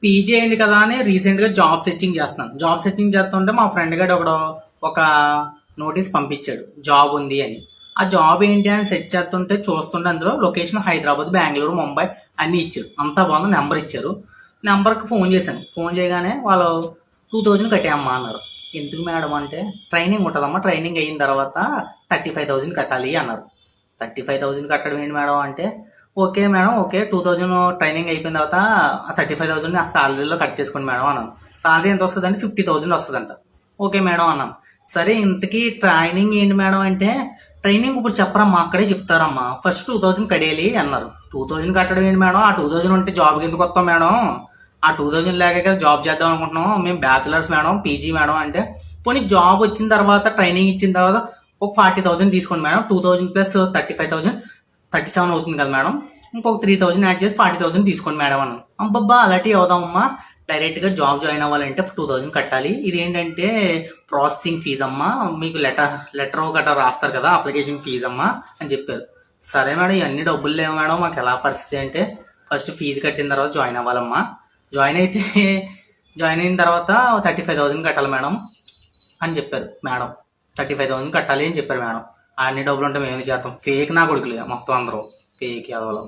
PG అయింది కదా అని రీసెంట్గా జాబ్ సెర్చింగ్ చేస్తున్నాను. జాబ్ సెర్చింగ్ చేస్తుంటే మా ఫ్రెండ్ గారు ఒక నోటీస్ పంపించాడు జాబ్ ఉంది అని. ఆ జాబ్ ఏంటి అని సెర్చ్ చేస్తుంటే చూస్తుంటే అందులో లొకేషన్ హైదరాబాద్, బెంగళూరు, ముంబై అన్నీ ఇచ్చారు. అంతా బాగుంది. నెంబర్ ఇచ్చారు. నెంబర్కి ఫోన్ చేశాను. ఫోన్ చేయగానే వాళ్ళు 2000 కట్టేయమ్మా అన్నారు. ఎందుకు మేడం అంటే ట్రైనింగ్ ఉంటుందమ్మా, ట్రైనింగ్ అయిన తర్వాత 35,000 కట్టాలి అన్నారు. 35,000 కట్టడం ఏంటి మేడం అంటే ఓకే మేడం, ఓకే 2000 ట్రైనింగ్ అయిపోయిన తర్వాత ఆ 35,000 ఆ సాలరీలో కట్ చేసుకోండి మేడం అన్నాను. సాలరీ ఎంత వస్తుంది అంటే 50,000 వస్తుందంట. ఓకే మేడం అన్నాను. సరే ఇంతకీ ట్రైనింగ్ ఏంటి మేడం అంటే ట్రైనింగ్ ఇప్పుడు చెప్పరమ్మా, అక్కడే చెప్తారమ్మా, ఫస్ట్ 2000 కడేయాలి అన్నారు. 2000 కట్టడం ఏంటి మేడం, ఆ 2000 ఉంటే జాబ్కి ఎందుకు వస్తాం మేడం, ఆ 2000 లేక కదా జాబ్ చేద్దాం అనుకుంటున్నాం, మేము బ్యాచిలర్స్ మేడం, పీజీ మేడం అంటే పోనీ జాబ్ వచ్చిన తర్వాత ట్రైనింగ్ ఇచ్చిన తర్వాత ఒక 40,000 తీసుకోండి మేడం, 2000 ప్లస్ 35,000 37 అవుతుంది కదా మేడం, ఇంకొక 3,000 యాడ్ చేసి 40,000 తీసుకోండి మేడం అన్నాను. అబ్బబ్బా అలాంటివి అవుదామమ్మా, డైరెక్ట్గా జాబ్ జాయిన్ అవ్వాలంటే 2000 కట్టాలి, ఇది ఏంటంటే ప్రాసెసింగ్ ఫీజు అమ్మా, మీకు లెటర్ గట్రా రాస్తారు కదా అప్లికేషన్ ఫీజు అమ్మా అని చెప్పారు. సరే మేడం ఇవన్నీ డబ్బులు లేవు మేడం, మాకు ఎలా పరిస్థితి అంటే ఫస్ట్ ఫీజు కట్టిన తర్వాత జాయిన్ అవ్వాలమ్మా, జాయిన్ అయితే జాయిన్ అయిన తర్వాత 35,000 కట్టాలి మేడం అని చెప్పారు. మేడం 35,000 కట్టాలి అని చెప్పారు మేడం. అన్ని డబ్బులు ఉంటే మేము చేస్తాం, ఫేక్ నా కొడుకులు మొత్తం అందరూ ఫేక్ ఎదవలు.